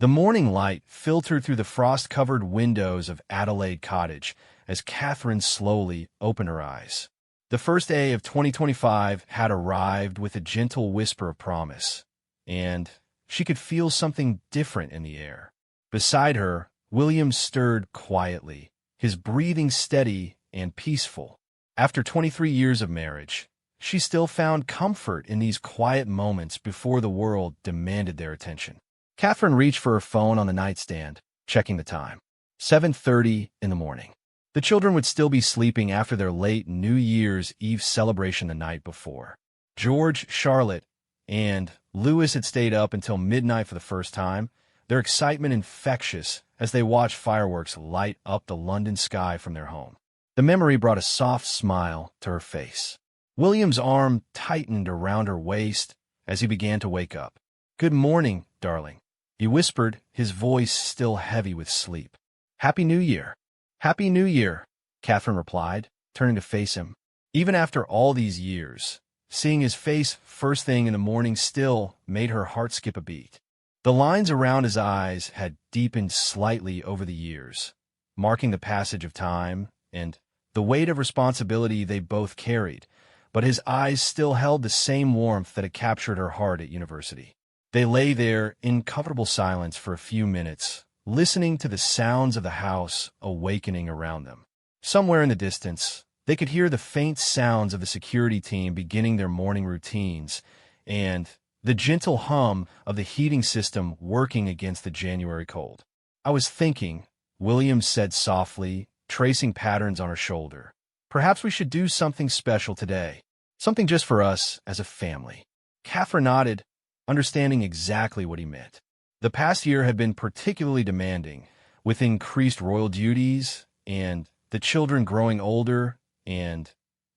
The morning light filtered through the frost-covered windows of Adelaide Cottage as Catherine slowly opened her eyes. The first day of 2025 had arrived with a gentle whisper of promise, and she could feel something different in the air. Beside her, William stirred quietly, his breathing steady and peaceful. After 23 years of marriage, she still found comfort in these quiet moments before the world demanded their attention. Catherine reached for her phone on the nightstand, checking the time. 7:30 in the morning. The children would still be sleeping after their late New Year's Eve celebration the night before. George, Charlotte, and Louis had stayed up until midnight for the first time, their excitement infectious as they watched fireworks light up the London sky from their home. The memory brought a soft smile to her face. William's arm tightened around her waist as he began to wake up. "Good morning, darling," he whispered, his voice still heavy with sleep. "Happy New Year." "Happy New Year," Catherine replied, turning to face him. Even after all these years, seeing his face first thing in the morning still made her heart skip a beat. The lines around his eyes had deepened slightly over the years, marking the passage of time and the weight of responsibility they both carried, but his eyes still held the same warmth that had captured her heart at university. They lay there in comfortable silence for a few minutes, listening to the sounds of the house awakening around them. Somewhere in the distance, they could hear the faint sounds of the security team beginning their morning routines and the gentle hum of the heating system working against the January cold. "I was thinking," William said softly, tracing patterns on her shoulder. "Perhaps we should do something special today. Something just for us as a family." Catherine nodded, understanding exactly what he meant. The past year had been particularly demanding, with increased royal duties and the children growing older and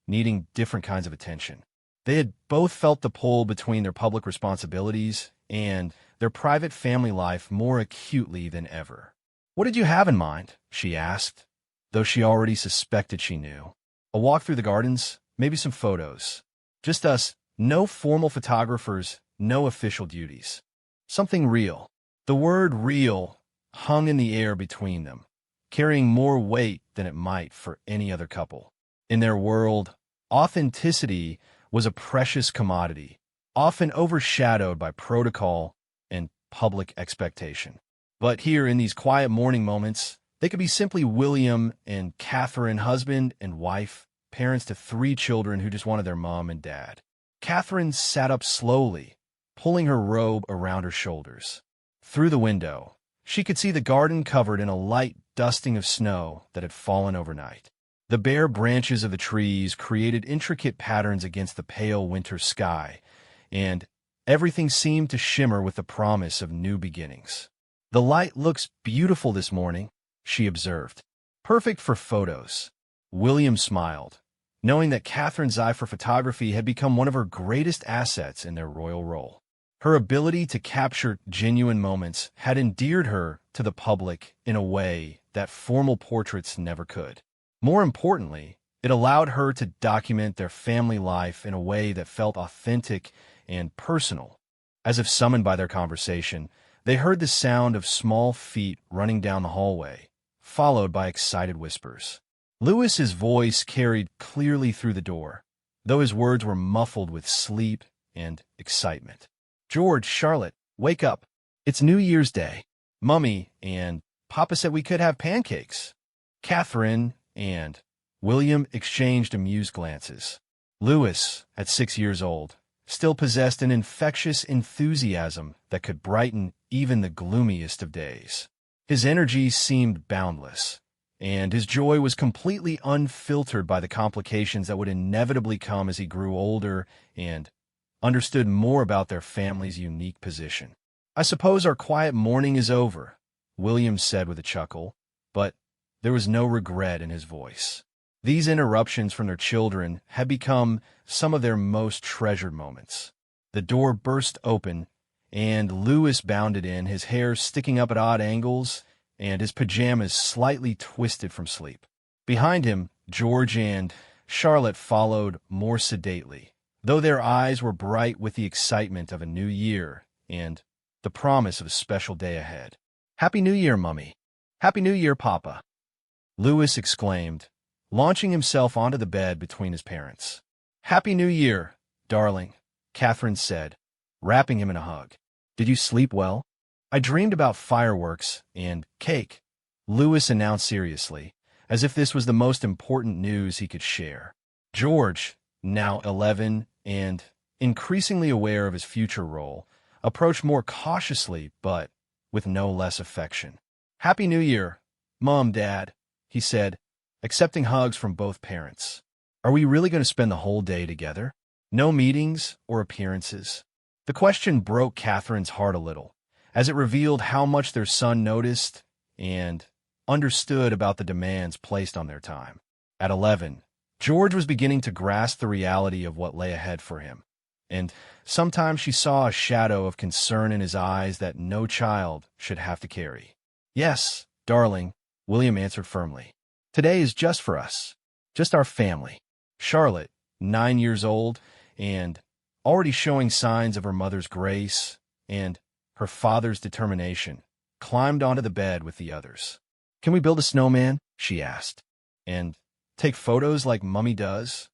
needing different kinds of attention. They had both felt the pull between their public responsibilities and their private family life more acutely than ever. "What did you have in mind?" she asked, though she already suspected she knew. "A walk through the gardens, maybe some photos. Just us, no formal photographers, no official duties. Something real." The word real hung in the air between them, carrying more weight than it might for any other couple. In their world, authenticity was a precious commodity, often overshadowed by protocol and public expectation. But here, in these quiet morning moments, they could be simply William and Catherine, husband and wife, parents to 3 children who just wanted their mom and dad. Catherine sat up slowly, pulling her robe around her shoulders. Through the window, she could see the garden covered in a light dusting of snow that had fallen overnight. The bare branches of the trees created intricate patterns against the pale winter sky, and everything seemed to shimmer with the promise of new beginnings. "The light looks beautiful this morning," she observed. "Perfect for photos." William smiled, knowing that Catherine's eye for photography had become one of her greatest assets in their royal role. Her ability to capture genuine moments had endeared her to the public in a way that formal portraits never could. More importantly, it allowed her to document their family life in a way that felt authentic and personal. As if summoned by their conversation, they heard the sound of small feet running down the hallway, followed by excited whispers. Louis's voice carried clearly through the door, though his words were muffled with sleep and excitement. "George, Charlotte, wake up. It's New Year's Day. Mummy and Papa said we could have pancakes." Catherine and William exchanged amused glances. Louis, at 6 years old, still possessed an infectious enthusiasm that could brighten even the gloomiest of days. His energy seemed boundless, and his joy was completely unfiltered by the complications that would inevitably come as he grew older and understood more about their family's unique position. "I suppose our quiet morning is over," William said with a chuckle, but there was no regret in his voice. These interruptions from their children had become some of their most treasured moments. The door burst open, and Louis bounded in, his hair sticking up at odd angles and his pajamas slightly twisted from sleep. Behind him, George and Charlotte followed more sedately, though their eyes were bright with the excitement of a new year and the promise of a special day ahead. "Happy New Year, Mummy. Happy New Year, Papa," Louis exclaimed, launching himself onto the bed between his parents. "Happy New Year, darling," Catherine said, wrapping him in a hug. "Did you sleep well?" "I dreamed about fireworks and cake," Louis announced seriously, as if this was the most important news he could share. George, now 11 and increasingly aware of his future role, approached more cautiously but with no less affection. "Happy New Year, Mom, Dad," he said, accepting hugs from both parents. "Are we really going to spend the whole day together? No meetings or appearances?" The question broke Catherine's heart a little, as it revealed how much their son noticed and understood about the demands placed on their time. At 11, George was beginning to grasp the reality of what lay ahead for him, and sometimes she saw a shadow of concern in his eyes that no child should have to carry. "Yes, darling," William answered firmly. "Today is just for us, just our family." Charlotte, 9 years old, and already showing signs of her mother's grace and her father's determination, climbed onto the bed with the others. "Can we build a snowman?" she asked. "And take photos like Mummy does?"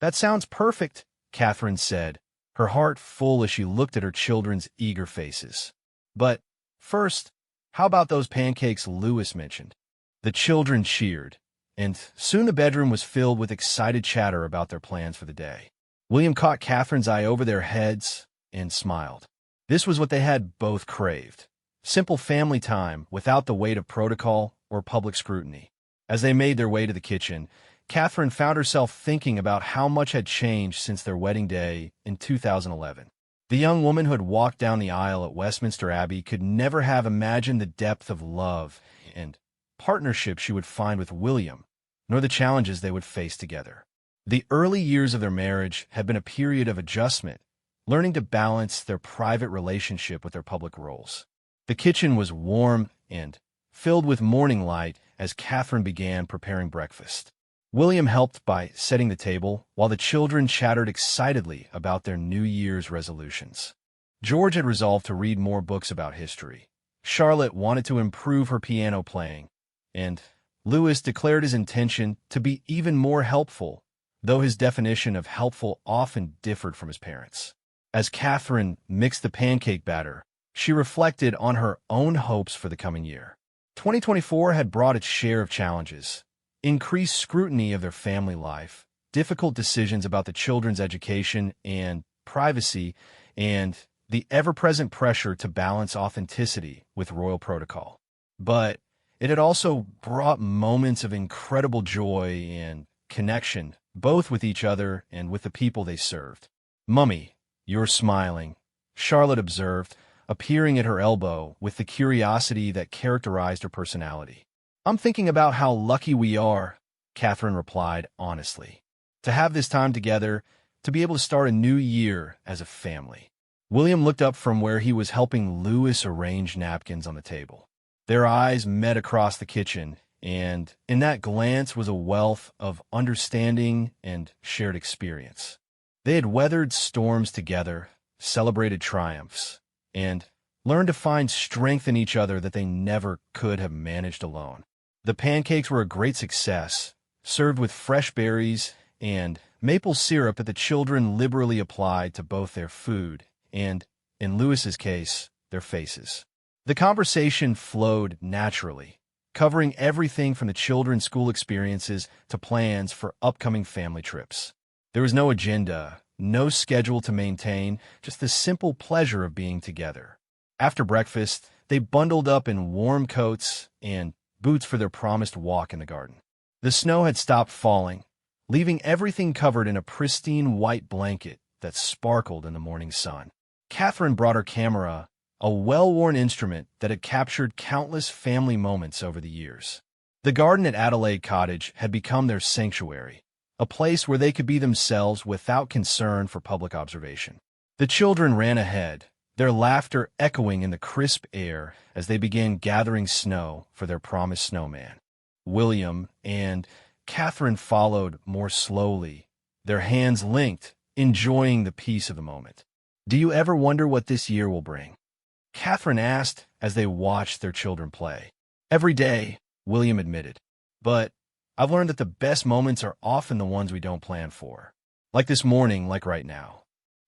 "That sounds perfect," Catherine said, her heart full as she looked at her children's eager faces. "But first, how about those pancakes Louis mentioned?" The children cheered, and soon the bedroom was filled with excited chatter about their plans for the day. William caught Catherine's eye over their heads and smiled. This was what they had both craved: simple family time without the weight of protocol or public scrutiny. As they made their way to the kitchen, Catherine found herself thinking about how much had changed since their wedding day in 2011. The young woman who had walked down the aisle at Westminster Abbey could never have imagined the depth of love and partnership she would find with William, nor the challenges they would face together. The early years of their marriage had been a period of adjustment, learning to balance their private relationship with their public roles. The kitchen was warm and filled with morning light as Catherine began preparing breakfast. William helped by setting the table, while the children chattered excitedly about their New Year's resolutions. George had resolved to read more books about history. Charlotte wanted to improve her piano playing, and Louis declared his intention to be even more helpful, though his definition of helpful often differed from his parents'. As Catherine mixed the pancake batter, she reflected on her own hopes for the coming year. 2024 had brought its share of challenges: increased scrutiny of their family life, difficult decisions about the children's education and privacy, and the ever-present pressure to balance authenticity with royal protocol. But it had also brought moments of incredible joy and connection, both with each other and with the people they served. "Mummy, you're smiling," Charlotte observed, appearing at her elbow with the curiosity that characterized her personality. "I'm thinking about how lucky we are," Catherine replied honestly, "to have this time together, to be able to start a new year as a family." William looked up from where he was helping Louis arrange napkins on the table. Their eyes met across the kitchen, and in that glance was a wealth of understanding and shared experience. They had weathered storms together, celebrated triumphs, and learned to find strength in each other that they never could have managed alone. The pancakes were a great success, served with fresh berries and maple syrup that the children liberally applied to both their food and, in Louis's case, their faces. The conversation flowed naturally, covering everything from the children's school experiences to plans for upcoming family trips. There was no agenda, no schedule to maintain, just the simple pleasure of being together. After breakfast, they bundled up in warm coats and boots for their promised walk in the garden. The snow had stopped falling, leaving everything covered in a pristine white blanket that sparkled in the morning sun. Catherine brought her camera, a well-worn instrument that had captured countless family moments over the years. The garden at Adelaide Cottage had become their sanctuary, a place where they could be themselves without concern for public observation. The children ran ahead, their laughter echoing in the crisp air as they began gathering snow for their promised snowman. William and Catherine followed more slowly, their hands linked, enjoying the peace of the moment. "Do you ever wonder what this year will bring?" Catherine asked as they watched their children play. Every day, William admitted. But I've learned that the best moments are often the ones we don't plan for. Like this morning, like right now.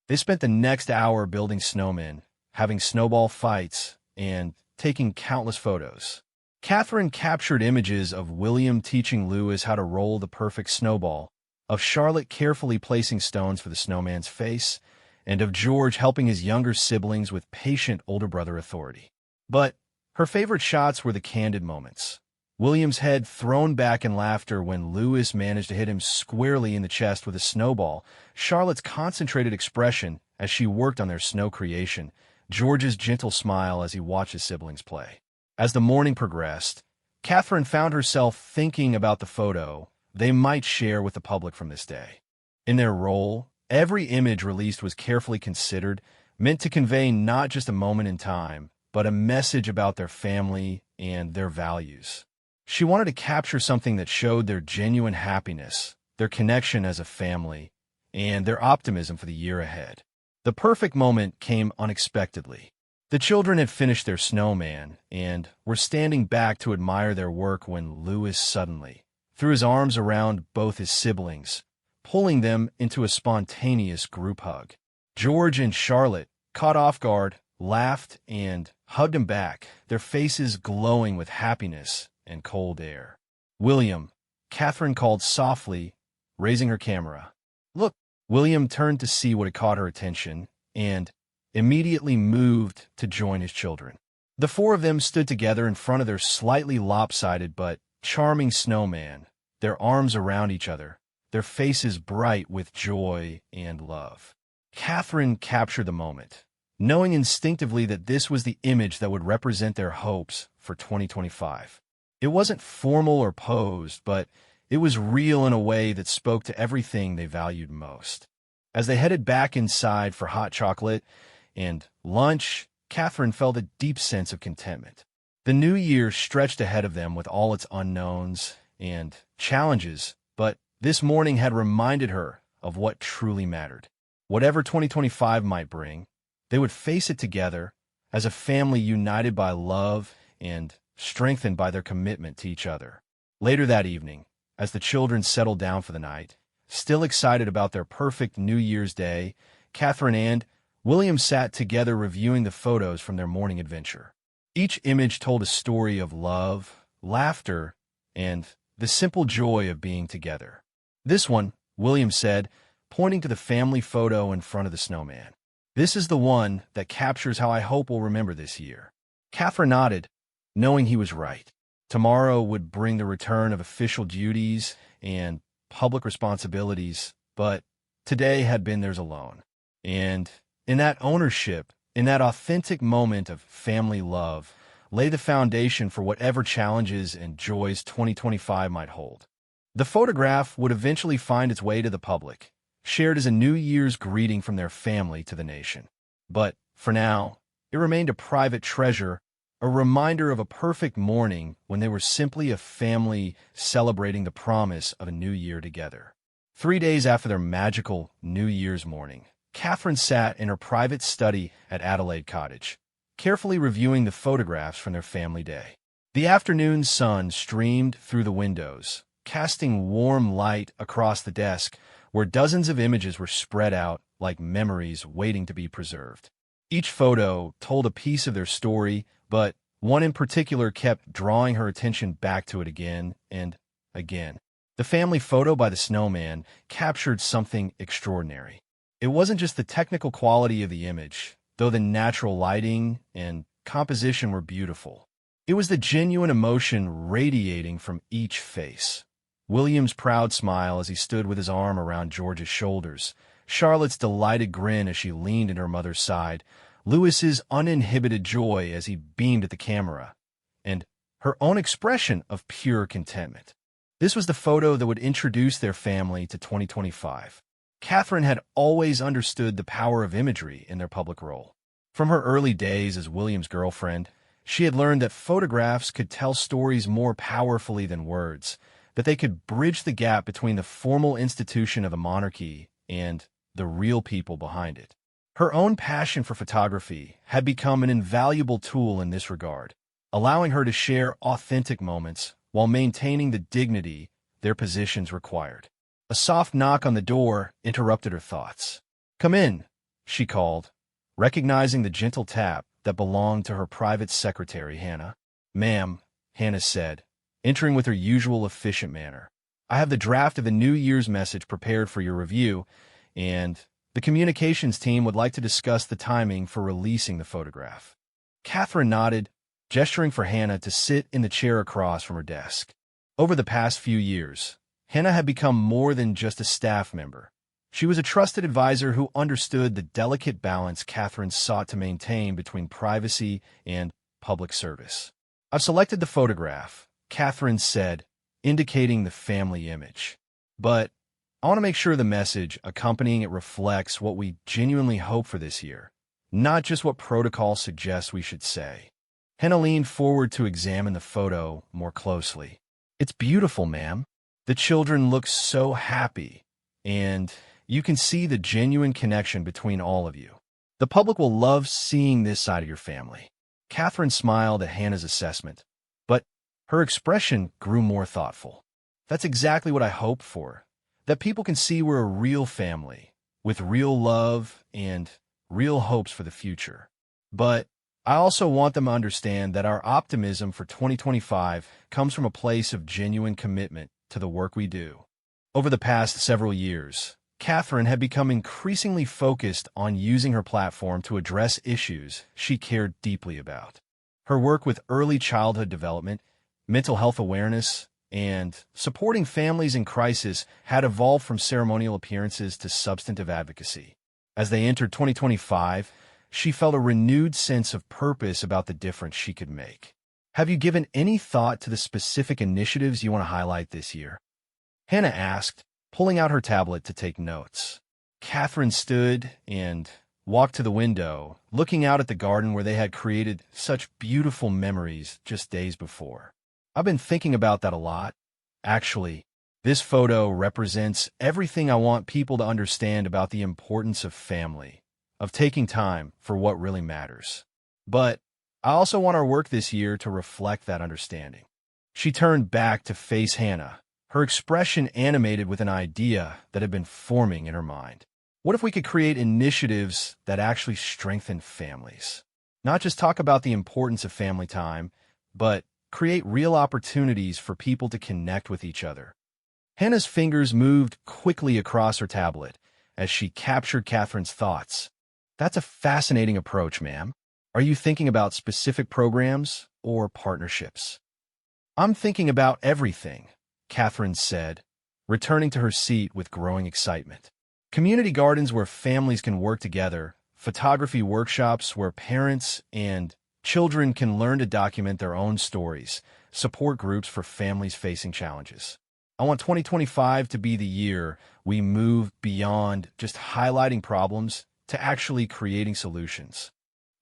They spent the next hour building snowmen, having snowball fights, and taking countless photos. Catherine captured images of William teaching Louis how to roll the perfect snowball, of Charlotte carefully placing stones for the snowman's face, and of George helping his younger siblings with patient older brother authority. But her favorite shots were the candid moments. William's head thrown back in laughter when Louis managed to hit him squarely in the chest with a snowball, Charlotte's concentrated expression as she worked on their snow creation, George's gentle smile as he watched his siblings play. As the morning progressed, Catherine found herself thinking about the photo they might share with the public from this day. In their role, every image released was carefully considered, meant to convey not just a moment in time, but a message about their family and their values. She wanted to capture something that showed their genuine happiness, their connection as a family, and their optimism for the year ahead. The perfect moment came unexpectedly. The children had finished their snowman and were standing back to admire their work when Louis suddenly threw his arms around both his siblings, pulling them into a spontaneous group hug. George and Charlotte, caught off guard, laughed and hugged him back, their faces glowing with happiness and cold air. William, Catherine called softly, raising her camera. Look, William turned to see what had caught her attention and immediately moved to join his children. The four of them stood together in front of their slightly lopsided but charming snowman, their arms around each other, their faces bright with joy and love. Catherine captured the moment, knowing instinctively that this was the image that would represent their hopes for 2025. It wasn't formal or posed, but it was real in a way that spoke to everything they valued most. As they headed back inside for hot chocolate and lunch, Catherine felt a deep sense of contentment. The new year stretched ahead of them with all its unknowns and challenges, but this morning had reminded her of what truly mattered. Whatever 2025 might bring, they would face it together as a family united by love and strengthened by their commitment to each other. Later that evening, as the children settled down for the night, still excited about their perfect New Year's Day, Catherine and William sat together reviewing the photos from their morning adventure. Each image told a story of love, laughter, and the simple joy of being together. This one, William said, pointing to the family photo in front of the snowman. This is the one that captures how I hope we'll remember this year. Catherine nodded, knowing he was right. Tomorrow would bring the return of official duties and public responsibilities, but today had been theirs alone. And in that ownership, in that authentic moment of family love, lay the foundation for whatever challenges and joys 2025 might hold. The photograph would eventually find its way to the public, shared as a New Year's greeting from their family to the nation. But for now, it remained a private treasure, a reminder of a perfect morning when they were simply a family celebrating the promise of a new year together. 3 days after their magical New Year's morning, Catherine sat in her private study at Adelaide Cottage, carefully reviewing the photographs from their family day. The afternoon sun streamed through the windows, casting warm light across the desk where dozens of images were spread out like memories waiting to be preserved. Each photo told a piece of their story, but one in particular kept drawing her attention back to it again and again. The family photo by the snowman captured something extraordinary. It wasn't just the technical quality of the image, though the natural lighting and composition were beautiful. It was the genuine emotion radiating from each face. William's proud smile as he stood with his arm around George's shoulders, Charlotte's delighted grin as she leaned at her mother's side, Louis's uninhibited joy as he beamed at the camera, and her own expression of pure contentment. This was the photo that would introduce their family to 2025. Catherine had always understood the power of imagery in their public role. From her early days as William's girlfriend, she had learned that photographs could tell stories more powerfully than words, that they could bridge the gap between the formal institution of a monarchy and the real people behind it. Her own passion for photography had become an invaluable tool in this regard, allowing her to share authentic moments while maintaining the dignity their positions required. A soft knock on the door interrupted her thoughts. "Come in," she called, recognizing the gentle tap that belonged to her private secretary, Hannah. "Ma'am," Hannah said, entering with her usual efficient manner. "I have the draft of the New Year's message prepared for your review, and the communications team would like to discuss the timing for releasing the photograph." Catherine nodded, gesturing for Hannah to sit in the chair across from her desk. Over the past few years, Hannah had become more than just a staff member. She was a trusted advisor who understood the delicate balance Catherine sought to maintain between privacy and public service. "I've selected the photograph," Catherine said, indicating the family image. "But I want to make sure the message accompanying it reflects what we genuinely hope for this year, not just what protocol suggests we should say." Hannah leaned forward to examine the photo more closely. "It's beautiful, ma'am. The children look so happy, and you can see the genuine connection between all of you. The public will love seeing this side of your family." Catherine smiled at Hannah's assessment, but her expression grew more thoughtful. "That's exactly what I hope for, that people can see we're a real family, with real love and real hopes for the future. But I also want them to understand that our optimism for 2025 comes from a place of genuine commitment to the work we do." Over the past several years, Catherine had become increasingly focused on using her platform to address issues she cared deeply about. Her work with early childhood development, mental health awareness, and supporting families in crisis had evolved from ceremonial appearances to substantive advocacy. As they entered 2025, she felt a renewed sense of purpose about the difference she could make. "Have you given any thought to the specific initiatives you want to highlight this year?" Hannah asked, pulling out her tablet to take notes. Catherine stood and walked to the window, looking out at the garden where they had created such beautiful memories just days before. "I've been thinking about that a lot. Actually, this photo represents everything I want people to understand about the importance of family, of taking time for what really matters. But I also want our work this year to reflect that understanding." She turned back to face Hannah, her expression animated with an idea that had been forming in her mind. "What if we could create initiatives that actually strengthen families? Not just talk about the importance of family time, but create real opportunities for people to connect with each other." Hannah's fingers moved quickly across her tablet as she captured Catherine's thoughts. "That's a fascinating approach, ma'am. Are you thinking about specific programs or partnerships?" "I'm thinking about everything," Catherine said, returning to her seat with growing excitement. "Community gardens where families can work together, photography workshops where parents and children can learn to document their own stories, support groups for families facing challenges. I want 2025 to be the year we move beyond just highlighting problems to actually creating solutions."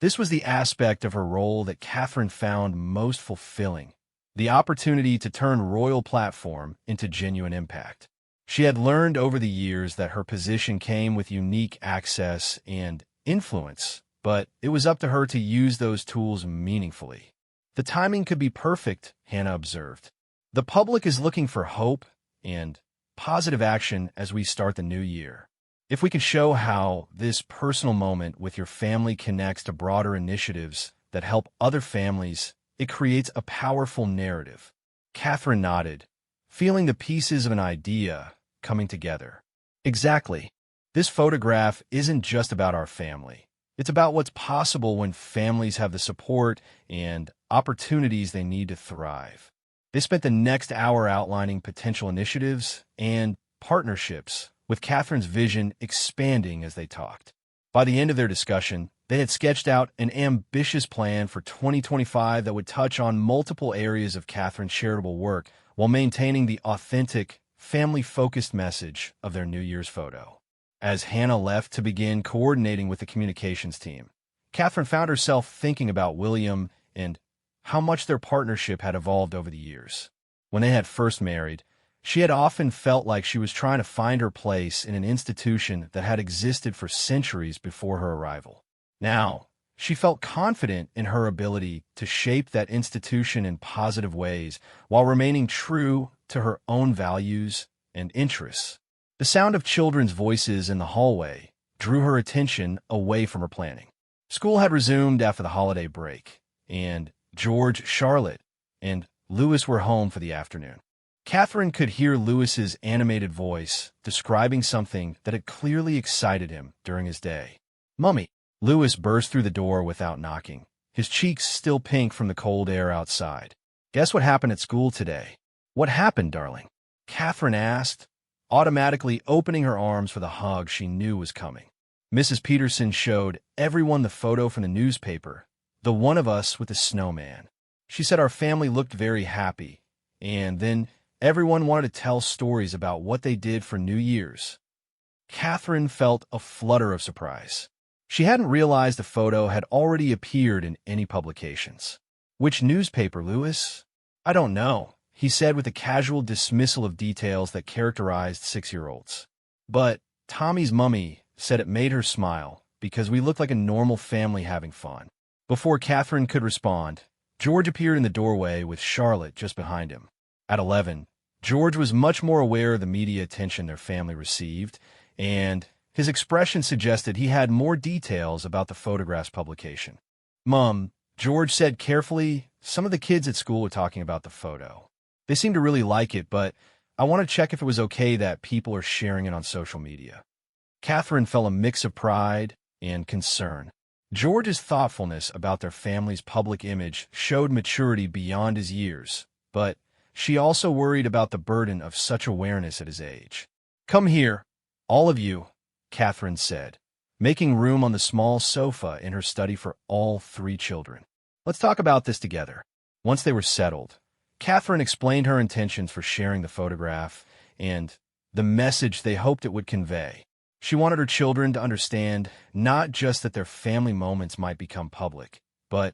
This was the aspect of her role that Catherine found most fulfilling, the opportunity to turn royal platform into genuine impact. She had learned over the years that her position came with unique access and influence, but it was up to her to use those tools meaningfully. "The timing could be perfect," Hannah observed. "The public is looking for hope and positive action as we start the new year. If we can show how this personal moment with your family connects to broader initiatives that help other families, it creates a powerful narrative." Catherine nodded, feeling the pieces of an idea coming together. "Exactly. This photograph isn't just about our family. It's about what's possible when families have the support and opportunities they need to thrive." They spent the next hour outlining potential initiatives and partnerships, with Catherine's vision expanding as they talked. By the end of their discussion, they had sketched out an ambitious plan for 2025 that would touch on multiple areas of Catherine's charitable work while maintaining the authentic, family-focused message of their New Year's photo. As Hannah left to begin coordinating with the communications team, Catherine found herself thinking about William and how much their partnership had evolved over the years. When they had first married, She had often felt like she was trying to find her place in an institution that had existed for centuries before her arrival. Now, she felt confident in her ability to shape that institution in positive ways while remaining true to her own values and interests. The sound of children's voices in the hallway drew her attention away from her planning. School had resumed after the holiday break, and George, Charlotte, and Louis were home for the afternoon. Catherine could hear Louis's animated voice describing something that had clearly excited him during his day. "Mummy!" Louis burst through the door without knocking, his cheeks still pink from the cold air outside. "Guess what happened at school today?" "What happened, darling?" Catherine asked, automatically opening her arms for the hug she knew was coming. Mrs. Peterson showed everyone the photo from the newspaper, the one of us with the snowman. She said our family looked very happy, and then everyone wanted to tell stories about what they did for New Year's. Catherine felt a flutter of surprise. She hadn't realized the photo had already appeared in any publications. "Which newspaper, Louis?" "I don't know," he said with a casual dismissal of details that characterized 6-year-olds. "But Tommy's mummy said it made her smile because we looked like a normal family having fun." Before Catherine could respond, George appeared in the doorway with Charlotte just behind him. At 11, George was much more aware of the media attention their family received, and his expression suggested he had more details about the photograph's publication. "Mom," George said carefully, "some of the kids at school were talking about the photo. They seem to really like it, but I want to check if it was okay that people are sharing it on social media." Catherine felt a mix of pride and concern. George's thoughtfulness about their family's public image showed maturity beyond his years, but she also worried about the burden of such awareness at his age. "Come here, all of you," Catherine said, making room on the small sofa in her study for all 3 children. "Let's talk about this together." Once they were settled, Catherine explained her intentions for sharing the photograph and the message they hoped it would convey. She wanted her children to understand not just that their family moments might become public, but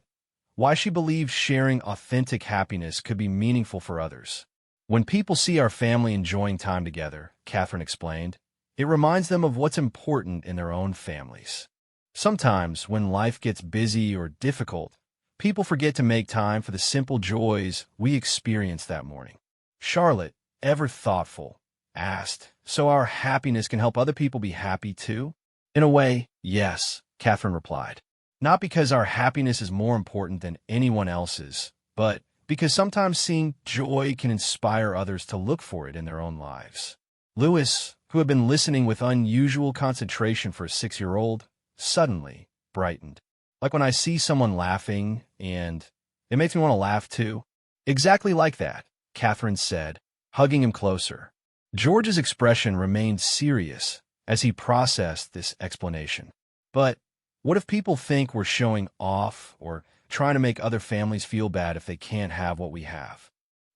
why she believed sharing authentic happiness could be meaningful for others. "When people see our family enjoying time together," Catherine explained, "it reminds them of what's important in their own families. Sometimes, when life gets busy or difficult, people forget to make time for the simple joys we experienced that morning." Charlotte, ever thoughtful, asked, "So our happiness can help other people be happy too?" "In a way, yes," Catherine replied. "Not because our happiness is more important than anyone else's, but because sometimes seeing joy can inspire others to look for it in their own lives." Louis, who had been listening with unusual concentration for a 6-year-old, suddenly brightened. "Like when I see someone laughing, and it makes me want to laugh too." "Exactly like that," Catherine said, hugging him closer. George's expression remained serious as he processed this explanation. "But what if people think we're showing off or trying to make other families feel bad if they can't have what we have?"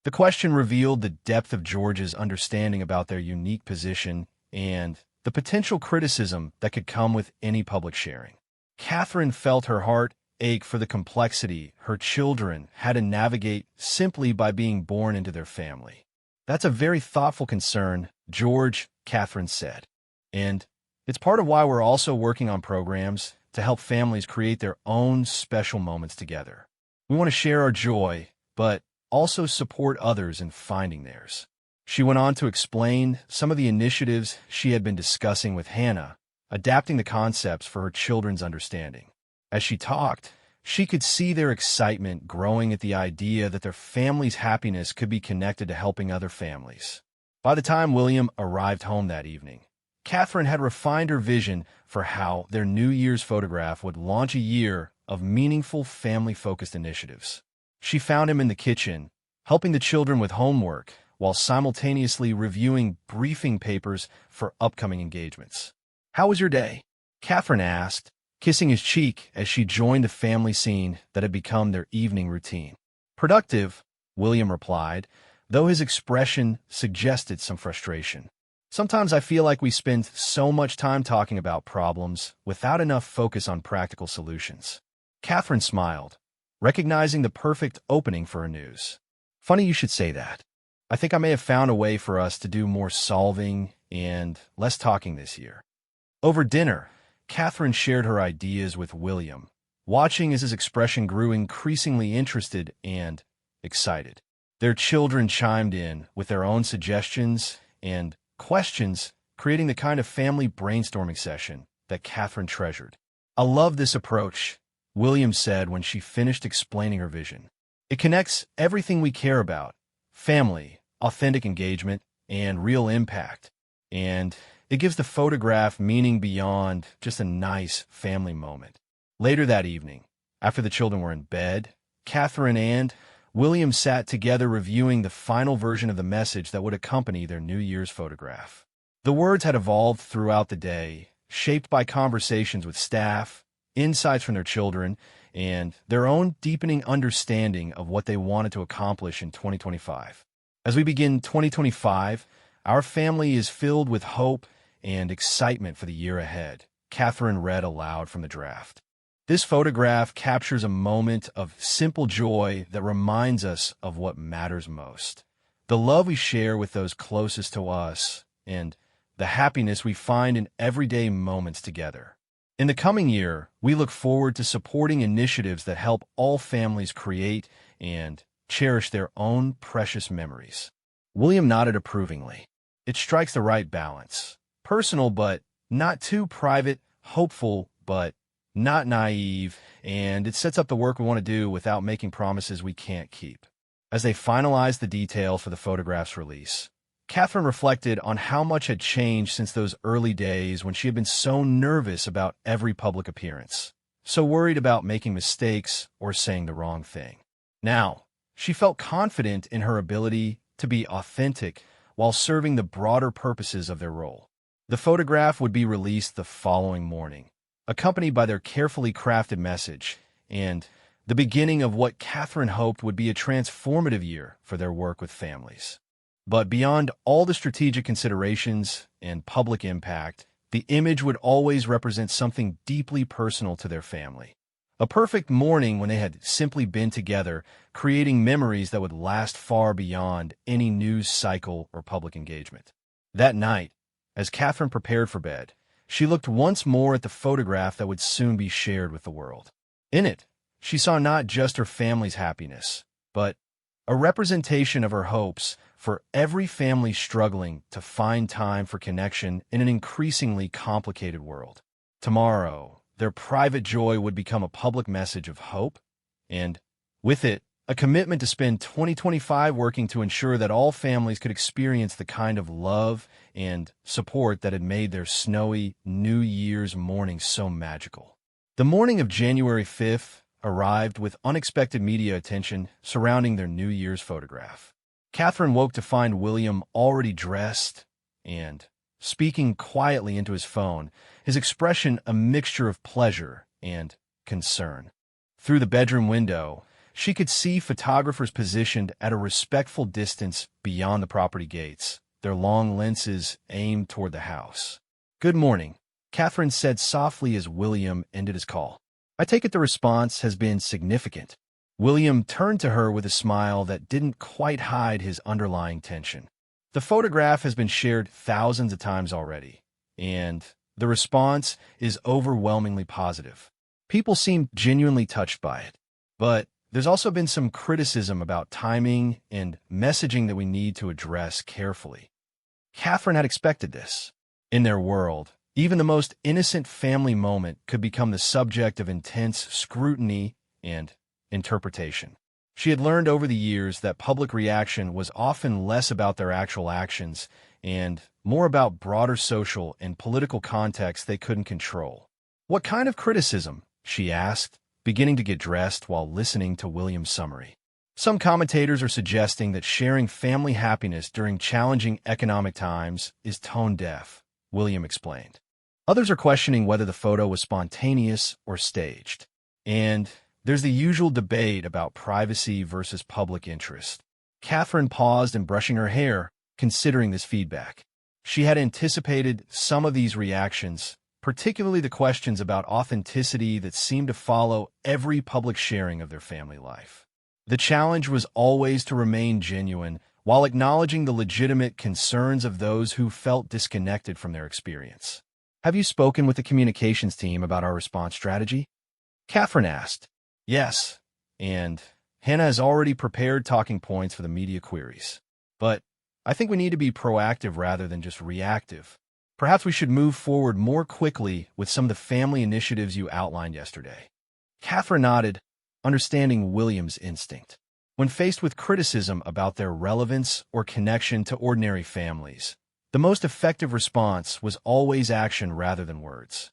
The question revealed the depth of George's understanding about their unique position and the potential criticism that could come with any public sharing. Catherine felt her heart ache for the complexity her children had to navigate simply by being born into their family. "That's a very thoughtful concern, George," Catherine said. "And it's part of why we're also working on programs to help families create their own special moments together. We want to share our joy, but also support others in finding theirs." She went on to explain some of the initiatives she had been discussing with Hannah, adapting the concepts for her children's understanding. As she talked, she could see their excitement growing at the idea that their family's happiness could be connected to helping other families. By the time William arrived home that evening, Catherine had refined her vision for how their New Year's photograph would launch a year of meaningful family-focused initiatives. She found him in the kitchen, helping the children with homework, while simultaneously reviewing briefing papers for upcoming engagements. "How was your day?" Catherine asked, kissing his cheek as she joined the family scene that had become their evening routine. "Productive," William replied, though his expression suggested some frustration. "Sometimes I feel like we spend so much time talking about problems without enough focus on practical solutions." Catherine smiled, recognizing the perfect opening for her news. "Funny you should say that. I think I may have found a way for us to do more solving and less talking this year. Over dinner, Catherine shared her ideas with William, watching as his expression grew increasingly interested and excited. Their children chimed in with their own suggestions and questions, creating the kind of family brainstorming session that Catherine treasured. "I love this approach," William said when she finished explaining her vision. "It connects everything we care about: family, authentic engagement, and real impact. And it gives the photograph meaning beyond just a nice family moment." Later that evening, after the children were in bed, Catherine and William sat together reviewing the final version of the message that would accompany their New Year's photograph. The words had evolved throughout the day, shaped by conversations with staff, insights from their children, and their own deepening understanding of what they wanted to accomplish in 2025. As we begin 2025, our family is filled with hope and excitement for the year ahead, Catherine read aloud from the draft. This photograph captures a moment of simple joy that reminds us of what matters most: the love we share with those closest to us, and the happiness we find in everyday moments together. In the coming year, we look forward to supporting initiatives that help all families create and cherish their own precious memories. William nodded approvingly. It strikes the right balance: personal but not too private, hopeful but not naive, and it sets up the work we want to do without making promises we can't keep. As they finalized the details for the photograph's release, Catherine reflected on how much had changed since those early days when she had been so nervous about every public appearance, so worried about making mistakes or saying the wrong thing. Now, she felt confident in her ability to be authentic while serving the broader purposes of their role. The photograph would be released the following morning, accompanied by their carefully crafted message, and the beginning of what Catherine hoped would be a transformative year for their work with families. But beyond all the strategic considerations and public impact, the image would always represent something deeply personal to their family. A perfect morning when they had simply been together, creating memories that would last far beyond any news cycle or public engagement. That night, as Catherine prepared for bed, she looked once more at the photograph that would soon be shared with the world. In it, she saw not just her family's happiness, but a representation of her hopes for every family struggling to find time for connection in an increasingly complicated world. Tomorrow, their private joy would become a public message of hope, and with it, a commitment to spend 2025 working to ensure that all families could experience the kind of love and support that had made their snowy New Year's morning so magical. The morning of January 5th arrived with unexpected media attention surrounding their New Year's photograph. Catherine woke to find William already dressed and speaking quietly into his phone, his expression a mixture of pleasure and concern. Through the bedroom window, she could see photographers positioned at a respectful distance beyond the property gates, their long lenses aimed toward the house. "Good morning," Catherine said softly as William ended his call. "I take it the response has been significant." William turned to her with a smile that didn't quite hide his underlying tension. "The photograph has been shared thousands of times already, and the response is overwhelmingly positive. People seem genuinely touched by it. But there's also been some criticism about timing and messaging that we need to address carefully." Catherine had expected this. In their world, even the most innocent family moment could become the subject of intense scrutiny and interpretation. She had learned over the years that public reaction was often less about their actual actions and more about broader social and political contexts they couldn't control. "What kind of criticism?" she asked, beginning to get dressed while listening to William's summary. "Some commentators are suggesting that sharing family happiness during challenging economic times is tone-deaf," William explained. "Others are questioning whether the photo was spontaneous or staged. And there's the usual debate about privacy versus public interest." Catherine paused in brushing her hair, considering this feedback. She had anticipated some of these reactions, particularly the questions about authenticity that seemed to follow every public sharing of their family life. The challenge was always to remain genuine while acknowledging the legitimate concerns of those who felt disconnected from their experience. Have you spoken with the communications team about our response strategy? Catherine asked. Yes, and Hannah has already prepared talking points for the media queries. But I think we need to be proactive rather than just reactive. Perhaps we should move forward more quickly with some of the family initiatives you outlined yesterday. Catherine nodded, understanding William's instinct. When faced with criticism about their relevance or connection to ordinary families, the most effective response was always action rather than words.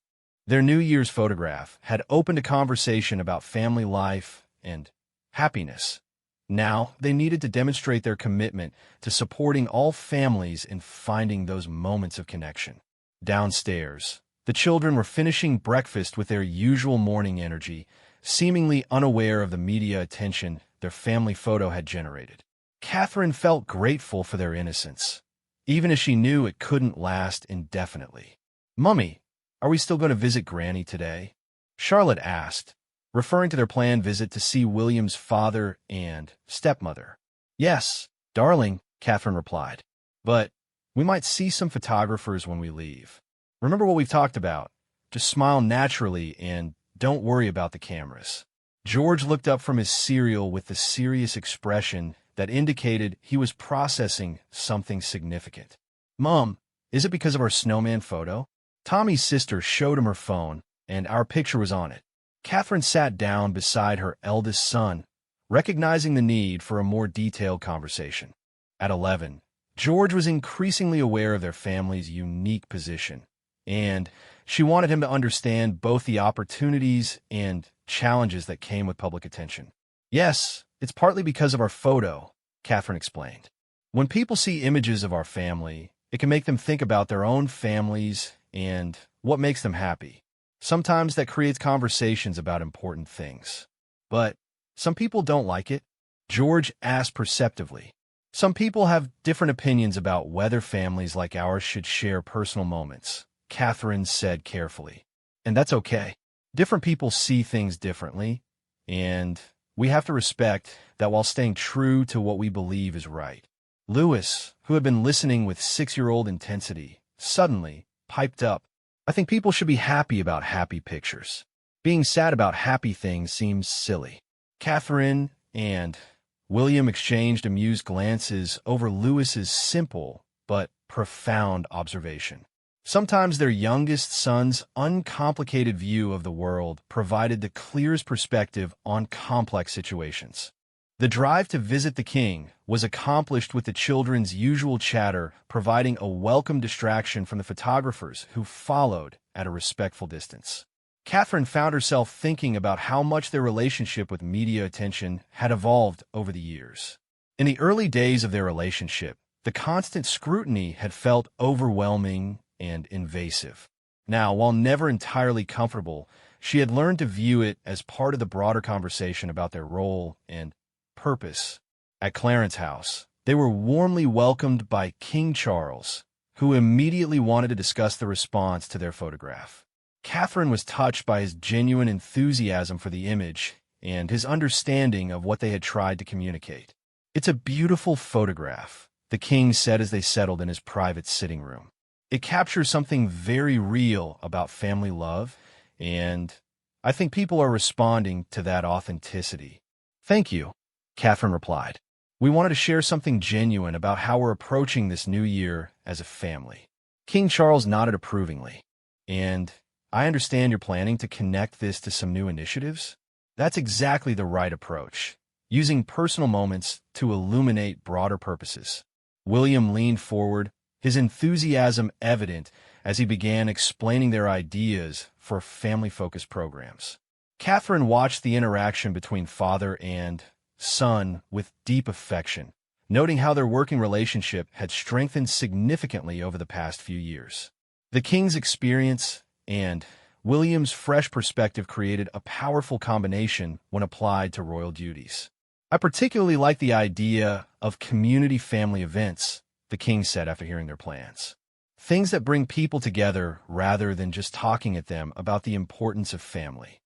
Their New Year's photograph had opened a conversation about family life and happiness. Now, they needed to demonstrate their commitment to supporting all families in finding those moments of connection. Downstairs, the children were finishing breakfast with their usual morning energy, seemingly unaware of the media attention their family photo had generated. Catherine felt grateful for their innocence, even as she knew it couldn't last indefinitely. "Mummy, are we still going to visit Granny today?" Charlotte asked, referring to their planned visit to see William's father and stepmother. "Yes, darling," Catherine replied. "But we might see some photographers when we leave. Remember what we've talked about. Just smile naturally and don't worry about the cameras." George looked up from his cereal with the serious expression that indicated he was processing something significant. "Mom, is it because of our snowman photo?" Tommy's sister showed him her phone, and our picture was on it. Catherine sat down beside her eldest son, recognizing the need for a more detailed conversation. At 11, George was increasingly aware of their family's unique position, and she wanted him to understand both the opportunities and challenges that came with public attention. "Yes, it's partly because of our photo," Catherine explained. "When people see images of our family, it can make them think about their own families and what makes them happy. Sometimes that creates conversations about important things. But some people don't like it," George asked perceptively. "Some people have different opinions about whether families like ours should share personal moments," Catherine said carefully. "And that's okay. Different people see things differently, and we have to respect that while staying true to what we believe is right." Lewis, who had been listening with 6-year-old intensity, suddenly piped up. "I think people should be happy about happy pictures. Being sad about happy things seems silly." Catherine and William exchanged amused glances over Lewis's simple but profound observation. Sometimes their youngest son's uncomplicated view of the world provided the clearest perspective on complex situations. The drive to visit the king was accomplished with the children's usual chatter, providing a welcome distraction from the photographers who followed at a respectful distance. Catherine found herself thinking about how much their relationship with media attention had evolved over the years. In the early days of their relationship, the constant scrutiny had felt overwhelming and invasive. Now, while never entirely comfortable, she had learned to view it as part of the broader conversation about their role and purpose. At Clarence House, they were warmly welcomed by King Charles, who immediately wanted to discuss the response to their photograph. Catherine was touched by his genuine enthusiasm for the image and his understanding of what they had tried to communicate. "It's a beautiful photograph," the king said as they settled in his private sitting room. "It captures something very real about family love, and I think people are responding to that authenticity." "Thank you," Catherine replied. "We wanted to share something genuine about how we're approaching this new year as a family." King Charles nodded approvingly. "And I understand you're planning to connect this to some new initiatives?" "That's exactly the right approach, using personal moments to illuminate broader purposes." William leaned forward, his enthusiasm evident as he began explaining their ideas for family-focused programs. Catherine watched the interaction between father and son with deep affection, noting how their working relationship had strengthened significantly over the past few years. The king's experience and William's fresh perspective created a powerful combination when applied to royal duties. "I particularly like the idea of community family events," the king said after hearing their plans. "Things that bring people together rather than just talking at them about the importance of family."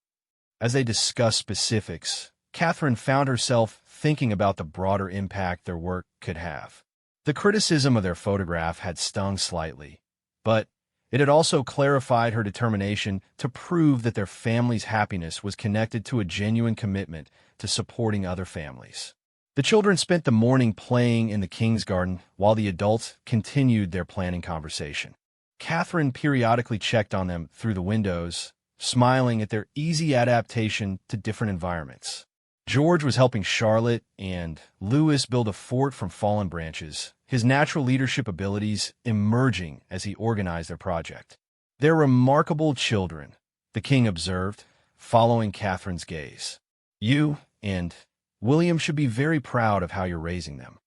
As they discussed specifics, Catherine found herself thinking about the broader impact their work could have. The criticism of their photograph had stung slightly, but it had also clarified her determination to prove that their family's happiness was connected to a genuine commitment to supporting other families. The children spent the morning playing in the King's Garden while the adults continued their planning conversation. Catherine periodically checked on them through the windows, smiling at their easy adaptation to different environments. George was helping Charlotte and Louis build a fort from fallen branches, his natural leadership abilities emerging as he organized their project. "They're remarkable children," the king observed, following Catherine's gaze. "You and William should be very proud of how you're raising them.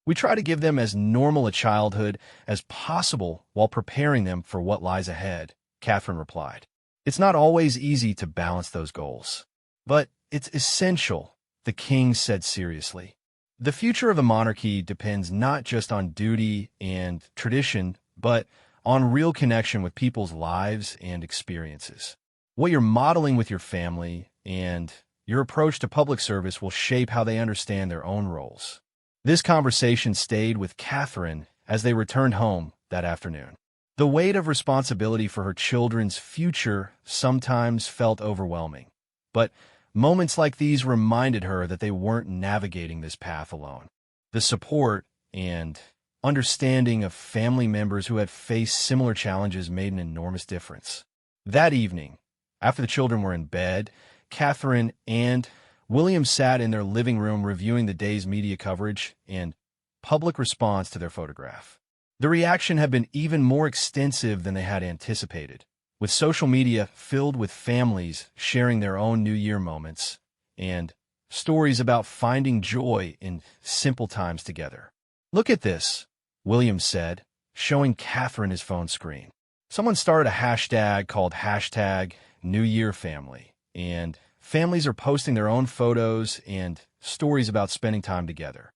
We try to give them as normal a childhood as possible while preparing them for what lies ahead," Catherine replied. "It's not always easy to balance those goals, but it's essential," the king said seriously. "The future of the monarchy depends not just on duty and tradition, but on real connection with people's lives and experiences. What you're modeling with your family and your approach to public service will shape how they understand their own roles." This conversation stayed with Catherine as they returned home that afternoon. The weight of responsibility for her children's future sometimes felt overwhelming, but moments like these reminded her that they weren't navigating this path alone. The support and understanding of family members who had faced similar challenges made an enormous difference. That evening, after the children were in bed, Catherine and William sat in their living room reviewing the day's media coverage and public response to their photograph. The reaction had been even more extensive than they had anticipated, with social media filled with families sharing their own New Year moments and stories about finding joy in simple times together. "Look at this," William said, showing Catherine his phone screen. "Someone started a hashtag called #NewYearFamily, and families are posting their own photos and stories about spending time together."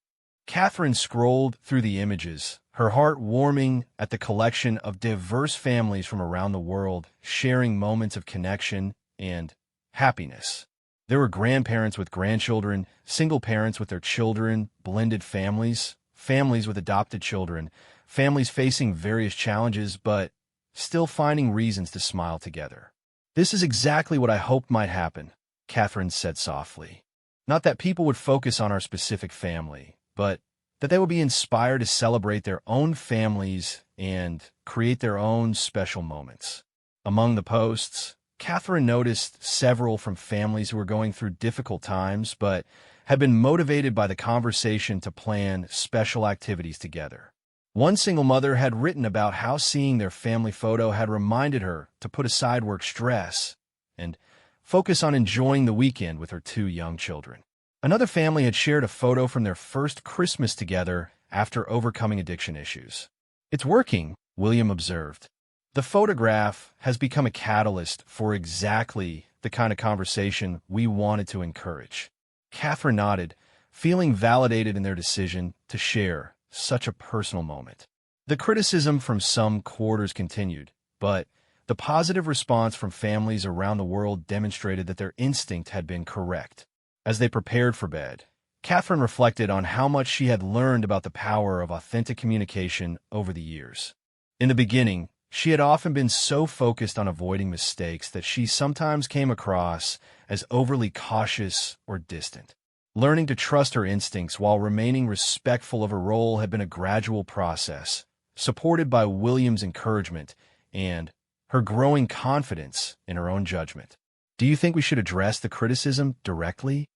Catherine scrolled through the images, her heart warming at the collection of diverse families from around the world sharing moments of connection and happiness. There were grandparents with grandchildren, single parents with their children, blended families, families with adopted children, families facing various challenges but still finding reasons to smile together. "This is exactly what I hoped might happen," Catherine said softly. "Not that people would focus on our specific family, but that they would be inspired to celebrate their own families and create their own special moments." Among the posts, Catherine noticed several from families who were going through difficult times but had been motivated by the conversation to plan special activities together. One single mother had written about how seeing their family photo had reminded her to put aside work stress and focus on enjoying the weekend with her 2 young children. Another family had shared a photo from their first Christmas together after overcoming addiction issues. "It's working," William observed. "The photograph has become a catalyst for exactly the kind of conversation we wanted to encourage." Catherine nodded, feeling validated in their decision to share such a personal moment. The criticism from some quarters continued, but the positive response from families around the world demonstrated that their instinct had been correct. As they prepared for bed, Catherine reflected on how much she had learned about the power of authentic communication over the years. In the beginning, she had often been so focused on avoiding mistakes that she sometimes came across as overly cautious or distant. Learning to trust her instincts while remaining respectful of her role had been a gradual process, supported by William's encouragement and her growing confidence in her own judgment. "Do you think we should address the criticism directly?"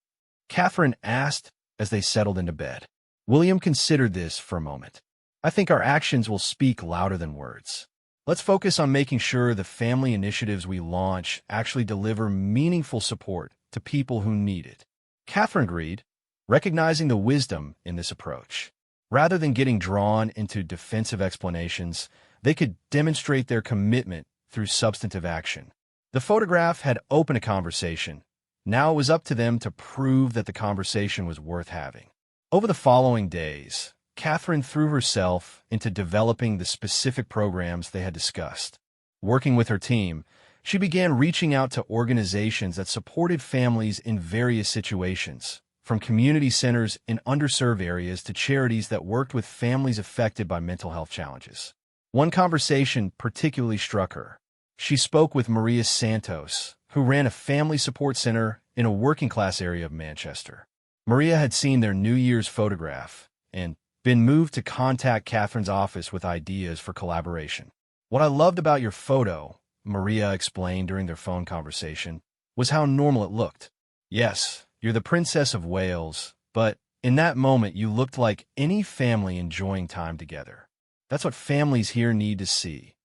Catherine asked as they settled into bed. William considered this for a moment. "I think our actions will speak louder than words. Let's focus on making sure the family initiatives we launch actually deliver meaningful support to people who need it." Catherine agreed, recognizing the wisdom in this approach. Rather than getting drawn into defensive explanations, they could demonstrate their commitment through substantive action. The photograph had opened a conversation. Now it was up to them to prove that the conversation was worth having. Over the following days, Catherine threw herself into developing the specific programs they had discussed. Working with her team, She began reaching out to organizations that supported families in various situations, from community centers in underserved areas to charities that worked with families affected by mental health challenges. One conversation particularly struck her. She spoke with Maria Santos, who ran a family support center in a working-class area of Manchester. Maria had seen their New Year's photograph and been moved to contact Catherine's office with ideas for collaboration. "What I loved about your photo," Maria explained during their phone conversation, "was how normal it looked. Yes, you're the Princess of Wales, but in that moment you looked like any family enjoying time together. That's what families here need to see.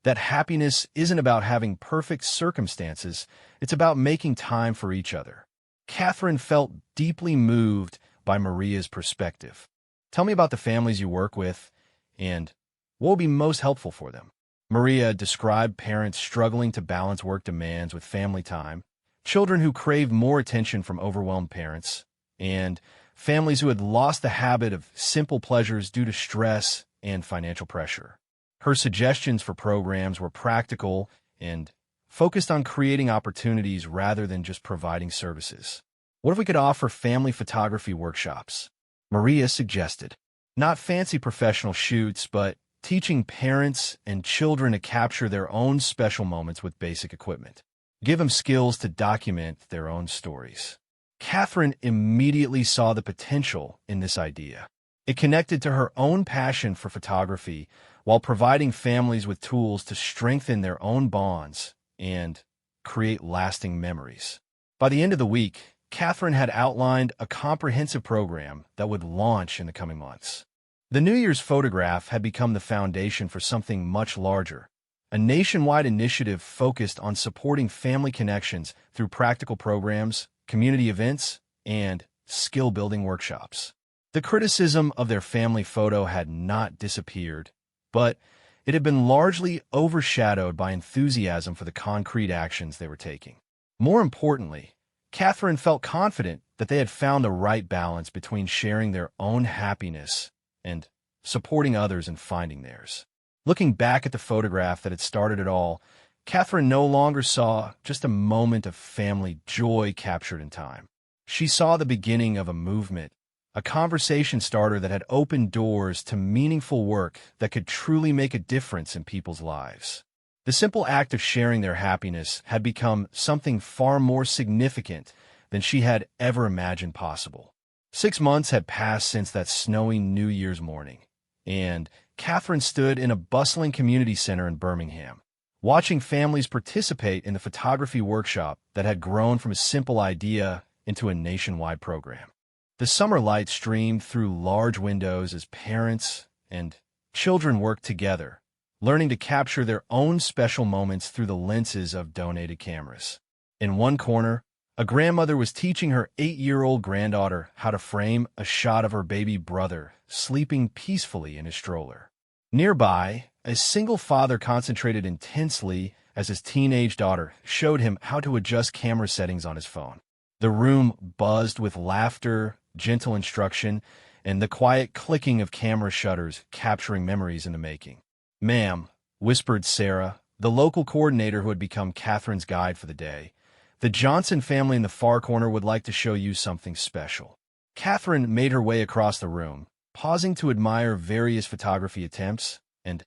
That happiness isn't about having perfect circumstances, it's about making time for each other." Catherine felt deeply moved by Maria's perspective. "Tell me about the families you work with, and what will be most helpful for them." Maria described parents struggling to balance work demands with family time, children who craved more attention from overwhelmed parents, and families who had lost the habit of simple pleasures due to stress and financial pressure. Her suggestions for programs were practical and focused on creating opportunities rather than just providing services. "What if we could offer family photography workshops?" Maria suggested. "Not fancy professional shoots, but teaching parents and children to capture their own special moments with basic equipment. Give them skills to document their own stories." Catherine immediately saw the potential in this idea. It connected to her own passion for photography while providing families with tools to strengthen their own bonds and create lasting memories. By the end of the week, Catherine had outlined a comprehensive program that would launch in the coming months. The New Year's photograph had become the foundation for something much larger, a nationwide initiative focused on supporting family connections through practical programs, community events, and skill-building workshops. The criticism of their family photo had not disappeared, but it had been largely overshadowed by enthusiasm for the concrete actions they were taking. More importantly, Catherine felt confident that they had found the right balance between sharing their own happiness and supporting others in finding theirs. Looking back at the photograph that had started it all, Catherine no longer saw just a moment of family joy captured in time. She saw the beginning of a movement, a conversation starter that had opened doors to meaningful work that could truly make a difference in people's lives. The simple act of sharing their happiness had become something far more significant than she had ever imagined possible. 6 months had passed since that snowy New Year's morning, and Catherine stood in a bustling community center in Birmingham, watching families participate in the photography workshop that had grown from a simple idea into a nationwide program. The summer light streamed through large windows as parents and children worked together, learning to capture their own special moments through the lenses of donated cameras. In one corner, a grandmother was teaching her 8-year-old granddaughter how to frame a shot of her baby brother sleeping peacefully in his stroller. Nearby, a single father concentrated intensely as his teenage daughter showed him how to adjust camera settings on his phone. The room buzzed with laughter, gentle instruction, and the quiet clicking of camera shutters capturing memories in the making. "Ma'am," whispered Sarah, the local coordinator who had become Catherine's guide for the day, "the Johnson family in the far corner would like to show you something special." Catherine made her way across the room, pausing to admire various photography attempts and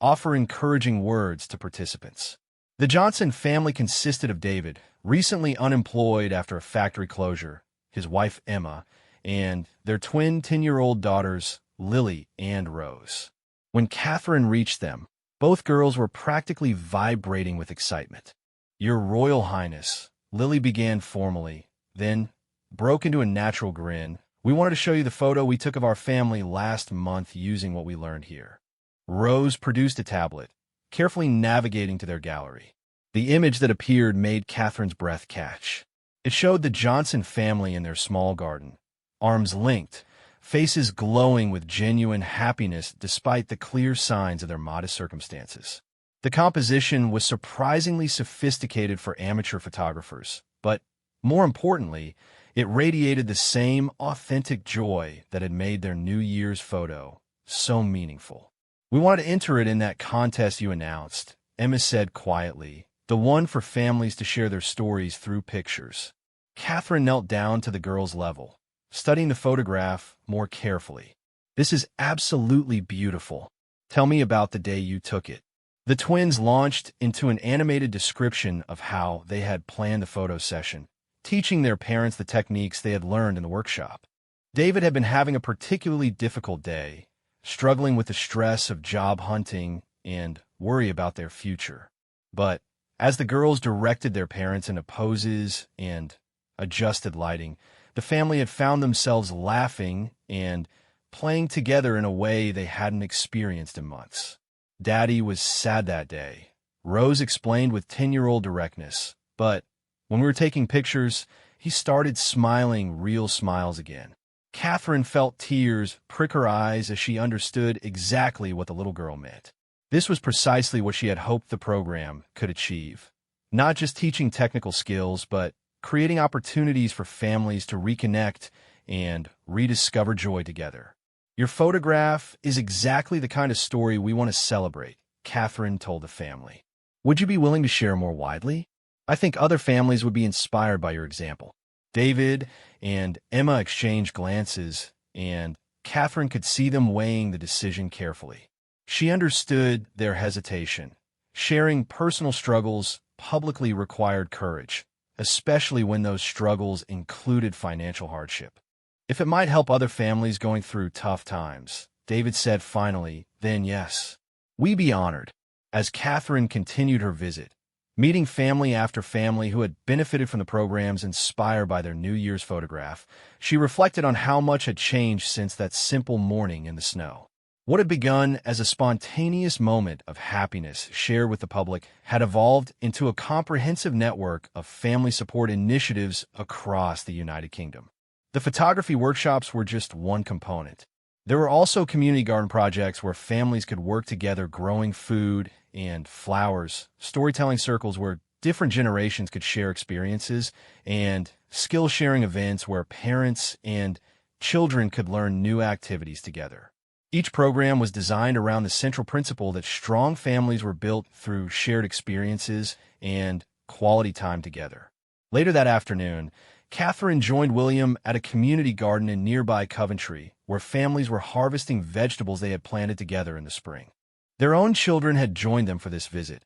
offer encouraging words to participants. The Johnson family consisted of David, recently unemployed after a factory closure, his wife Emma, and their twin 10-year-old daughters, Lily and Rose. When Catherine reached them, both girls were practically vibrating with excitement. "Your Royal Highness," Lily began formally, then broke into a natural grin. "We wanted to show you the photo we took of our family last month using what we learned here." Rose produced a tablet, carefully navigating to their gallery. The image that appeared made Catherine's breath catch. It showed the Johnson family in their small garden, arms linked, faces glowing with genuine happiness despite the clear signs of their modest circumstances. The composition was surprisingly sophisticated for amateur photographers, but more importantly, it radiated the same authentic joy that had made their New Year's photo so meaningful. "We wanted to enter it in that contest you announced," Emma said quietly, the one for families to share their stories through pictures. Catherine knelt down to the girl's level, studying the photograph more carefully. "This is absolutely beautiful. Tell me about the day you took it." The twins launched into an animated description of how they had planned the photo session, teaching their parents the techniques they had learned in the workshop. David had been having a particularly difficult day, struggling with the stress of job hunting and worry about their future. But as the girls directed their parents into poses and adjusted lighting, the family had found themselves laughing and playing together in a way they hadn't experienced in months. "Daddy was sad that day," Rose explained with 10-year-old directness. "But when we were taking pictures, he started smiling real smiles again." Catherine felt tears prick her eyes as she understood exactly what the little girl meant. This was precisely what she had hoped the program could achieve. Not just teaching technical skills, but creating opportunities for families to reconnect and rediscover joy together. "Your photograph is exactly the kind of story we want to celebrate," Catherine told the family. "Would you be willing to share more widely? I think other families would be inspired by your example." David and Emma exchanged glances, and Catherine could see them weighing the decision carefully. She understood their hesitation. Sharing personal struggles publicly required courage, especially when those struggles included financial hardship. "If it might help other families going through tough times," David said finally, "then yes. We'd be honored." As Catherine continued her visit, meeting family after family who had benefited from the programs inspired by their New Year's photograph, she reflected on how much had changed since that simple morning in the snow. What had begun as a spontaneous moment of happiness shared with the public had evolved into a comprehensive network of family support initiatives across the United Kingdom. The photography workshops were just one component. There were also community garden projects where families could work together growing food and flowers, storytelling circles where different generations could share experiences, and skill-sharing events where parents and children could learn new activities together. Each program was designed around the central principle that strong families were built through shared experiences and quality time together. Later that afternoon, Catherine joined William at a community garden in nearby Coventry, where families were harvesting vegetables they had planted together in the spring. Their own children had joined them for this visit,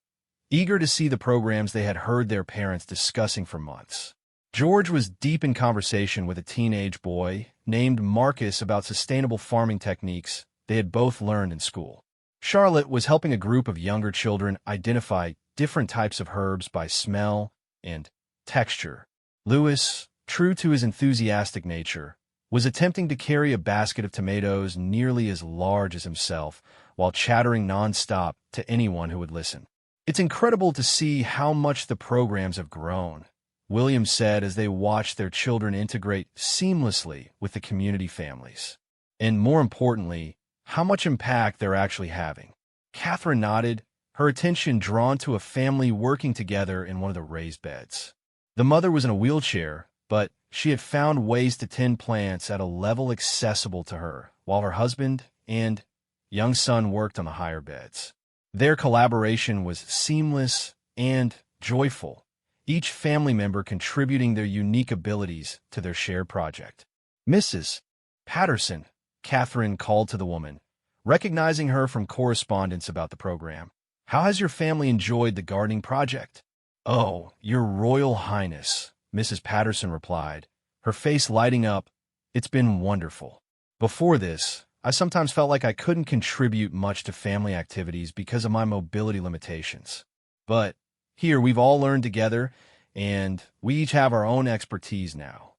eager to see the programs they had heard their parents discussing for months. George was deep in conversation with a teenage boy named Marcus about sustainable farming techniques they had both learned in school. Charlotte was helping a group of younger children identify different types of herbs by smell and texture. Louis, true to his enthusiastic nature, was attempting to carry a basket of tomatoes nearly as large as himself while chattering nonstop to anyone who would listen. "It's incredible to see how much the programs have grown," William said as they watched their children integrate seamlessly with the community families. "And more importantly, how much impact they're actually having." Catherine nodded, her attention drawn to a family working together in one of the raised beds. The mother was in a wheelchair, but she had found ways to tend plants at a level accessible to her, while her husband and young son worked on the higher beds. Their collaboration was seamless and joyful, each family member contributing their unique abilities to their shared project. "Mrs. Patterson," Catherine called to the woman, recognizing her from correspondence about the program. "How has your family enjoyed the gardening project?" "Oh, Your Royal Highness," Mrs. Patterson replied, her face lighting up. "It's been wonderful. Before this, I sometimes felt like I couldn't contribute much to family activities because of my mobility limitations. But here we've all learned together, and we each have our own expertise now."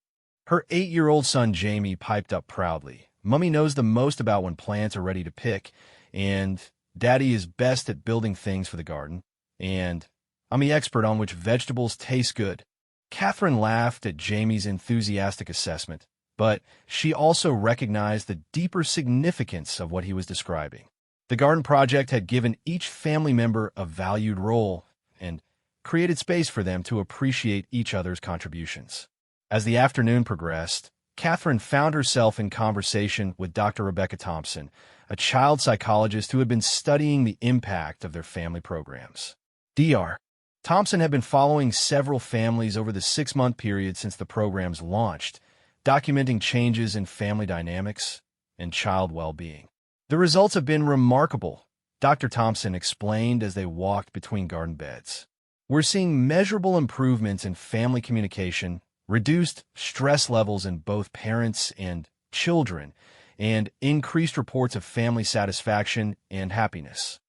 Her 8-year-old son Jamie piped up proudly. "Mummy knows the most about when plants are ready to pick, and Daddy is best at building things for the garden, and I'm the expert on which vegetables taste good." Catherine laughed at Jamie's enthusiastic assessment, but she also recognized the deeper significance of what he was describing. The garden project had given each family member a valued role and created space for them to appreciate each other's contributions. As the afternoon progressed, Catherine found herself in conversation with Dr. Rebecca Thompson, a child psychologist who had been studying the impact of their family programs. "Dr. Thompson had been following several families over the 6-month period since the programs launched, documenting changes in family dynamics and child well-being. The results have been remarkable, Dr. Thompson explained as they walked between garden beds. We're seeing measurable improvements in family communication, reduced stress levels in both parents and children, and increased reports of family satisfaction and happiness.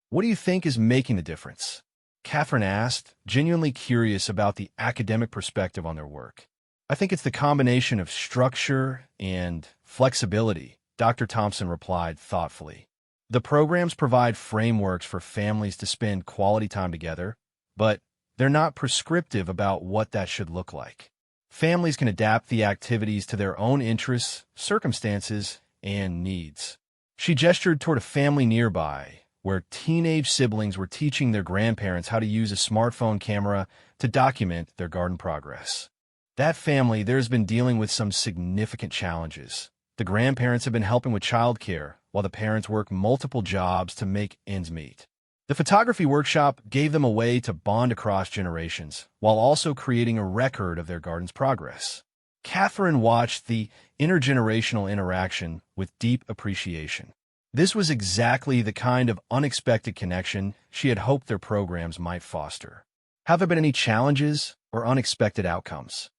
What do you think is making the difference? Catherine asked, genuinely curious about the academic perspective on their work. I think it's the combination of structure and flexibility, Dr. Thompson replied thoughtfully. The programs provide frameworks for families to spend quality time together, but they're not prescriptive about what that should look like. Families can adapt the activities to their own interests, circumstances, and needs. She gestured toward a family nearby, where teenage siblings were teaching their grandparents how to use a smartphone camera to document their garden progress. That family there has been dealing with some significant challenges. The grandparents have been helping with childcare, while the parents work multiple jobs to make ends meet. The photography workshop gave them a way to bond across generations, while also creating a record of their garden's progress. Catherine watched the intergenerational interaction with deep appreciation. This was exactly the kind of unexpected connection she had hoped their programs might foster. Have there been any challenges or unexpected outcomes?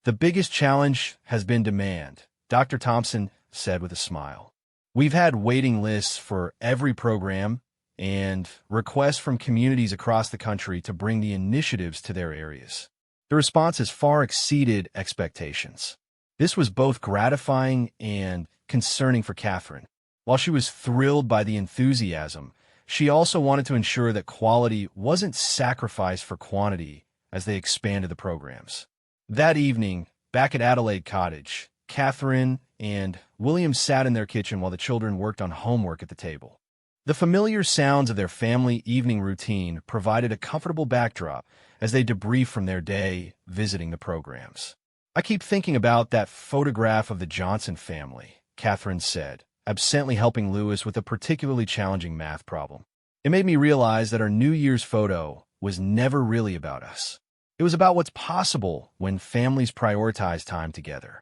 The biggest challenge has been demand, Dr. Thompson said with a smile. We've had waiting lists for every program and requests from communities across the country to bring the initiatives to their areas. The response has far exceeded expectations. This was both gratifying and concerning for Catherine. While she was thrilled by the enthusiasm, she also wanted to ensure that quality wasn't sacrificed for quantity as they expanded the programs. That evening, back at Adelaide Cottage, Catherine and William sat in their kitchen while the children worked on homework at the table. The familiar sounds of their family evening routine provided a comfortable backdrop as they debriefed from their day visiting the programs. I keep thinking about that photograph of the Johnson family, Catherine said, absently helping Lewis with a particularly challenging math problem. It made me realize that our New Year's photo was never really about us. It was about what's possible when families prioritize time together.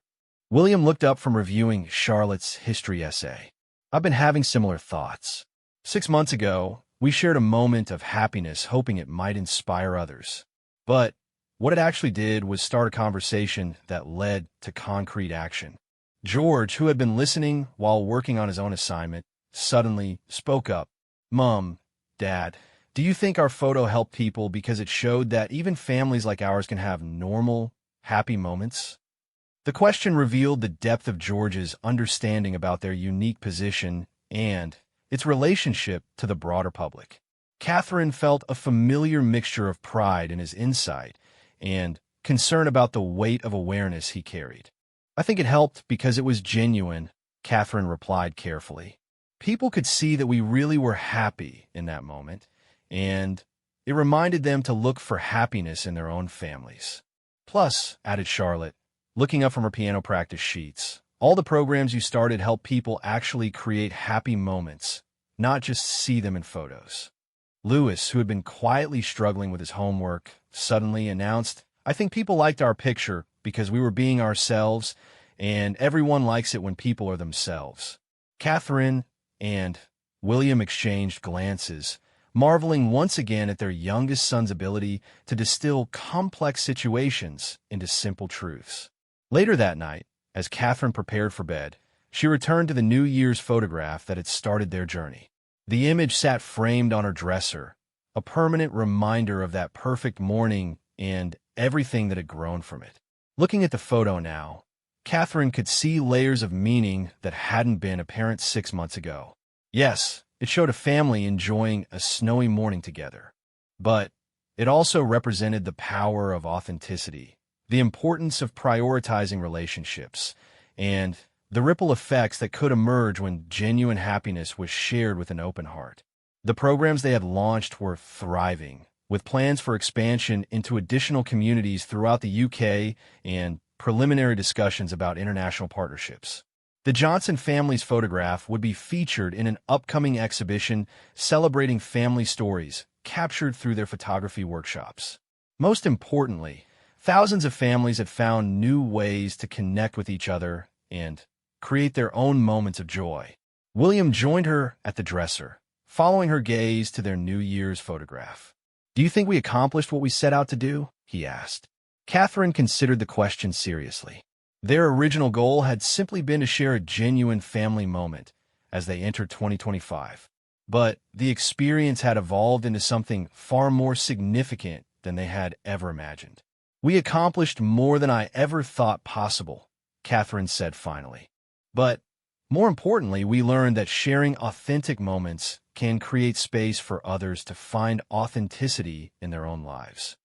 William looked up from reviewing Charlotte's history essay. I've been having similar thoughts. 6 months ago, we shared a moment of happiness hoping it might inspire others. But what it actually did was start a conversation that led to concrete action. George, who had been listening while working on his own assignment, suddenly spoke up. Mom, Dad, do you think our photo helped people because it showed that even families like ours can have normal, happy moments? The question revealed the depth of George's understanding about their unique position and its relationship to the broader public. Catherine felt a familiar mixture of pride in his insight and concern about the weight of awareness he carried. I think it helped because it was genuine, Catherine replied carefully. People could see that we really were happy in that moment, and it reminded them to look for happiness in their own families. Plus, added Charlotte, looking up from her piano practice sheets, all the programs you started help people actually create happy moments, not just see them in photos. Lewis, who had been quietly struggling with his homework, suddenly announced, I think people liked our picture because we were being ourselves, and everyone likes it when people are themselves. Catherine and William exchanged glances, marveling once again at their youngest son's ability to distill complex situations into simple truths. Later that night, as Catherine prepared for bed, she returned to the New Year's photograph that had started their journey. The image sat framed on her dresser, a permanent reminder of that perfect morning and everything that had grown from it. Looking at the photo now, Catherine could see layers of meaning that hadn't been apparent 6 months ago. Yes, it showed a family enjoying a snowy morning together. But it also represented the power of authenticity, the importance of prioritizing relationships, and the ripple effects that could emerge when genuine happiness was shared with an open heart. The programs they had launched were thriving, with plans for expansion into additional communities throughout the UK and preliminary discussions about international partnerships. The Johnson family's photograph would be featured in an upcoming exhibition celebrating family stories, captured through their photography workshops. Most importantly, thousands of families had found new ways to connect with each other and create their own moments of joy. William joined her at the dresser, following her gaze to their New Year's photograph. "Do you think we accomplished what we set out to do?" he asked. Catherine considered the question seriously. Their original goal had simply been to share a genuine family moment as they entered 2025. But the experience had evolved into something far more significant than they had ever imagined. "We accomplished more than I ever thought possible," Catherine said finally. "But more importantly, we learned that sharing authentic moments can create space for others to find authenticity in their own lives."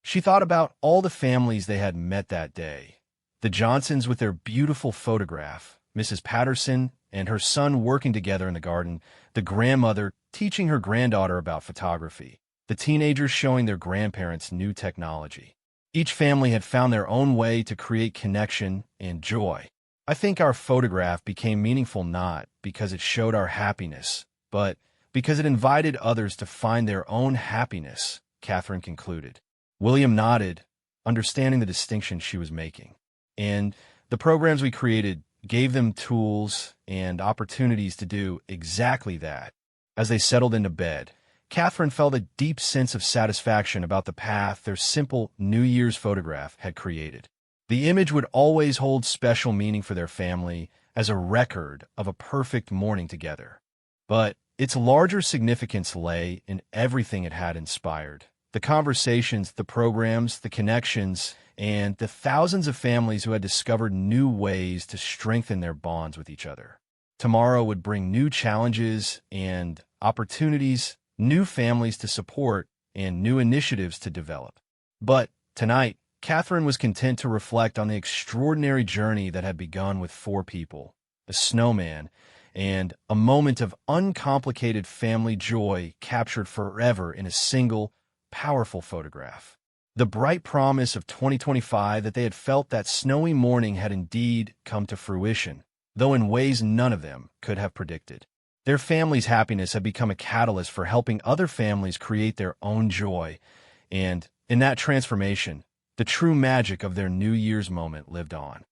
She thought about all the families they had met that day. The Johnsons with their beautiful photograph, Mrs. Patterson and her son working together in the garden, the grandmother teaching her granddaughter about photography, the teenagers showing their grandparents new technology. Each family had found their own way to create connection and joy. "I think our photograph became meaningful not because it showed our happiness, but because it invited others to find their own happiness," Catherine concluded. William nodded, understanding the distinction she was making. "And the programs we created gave them tools and opportunities to do exactly that." As they settled into bed, Catherine felt a deep sense of satisfaction about the path their simple New Year's photograph had created. The image would always hold special meaning for their family as a record of a perfect morning together. But its larger significance lay in everything it had inspired. The conversations, the programs, the connections, and the thousands of families who had discovered new ways to strengthen their bonds with each other. Tomorrow would bring new challenges and opportunities, new families to support, and new initiatives to develop. But tonight, Catherine was content to reflect on the extraordinary journey that had begun with 4 people, a snowman, and a moment of uncomplicated family joy captured forever in a single, powerful photograph. The bright promise of 2025 that they had felt that snowy morning had indeed come to fruition, though in ways none of them could have predicted. Their family's happiness had become a catalyst for helping other families create their own joy, and in that transformation, the true magic of their New Year's moment lived on.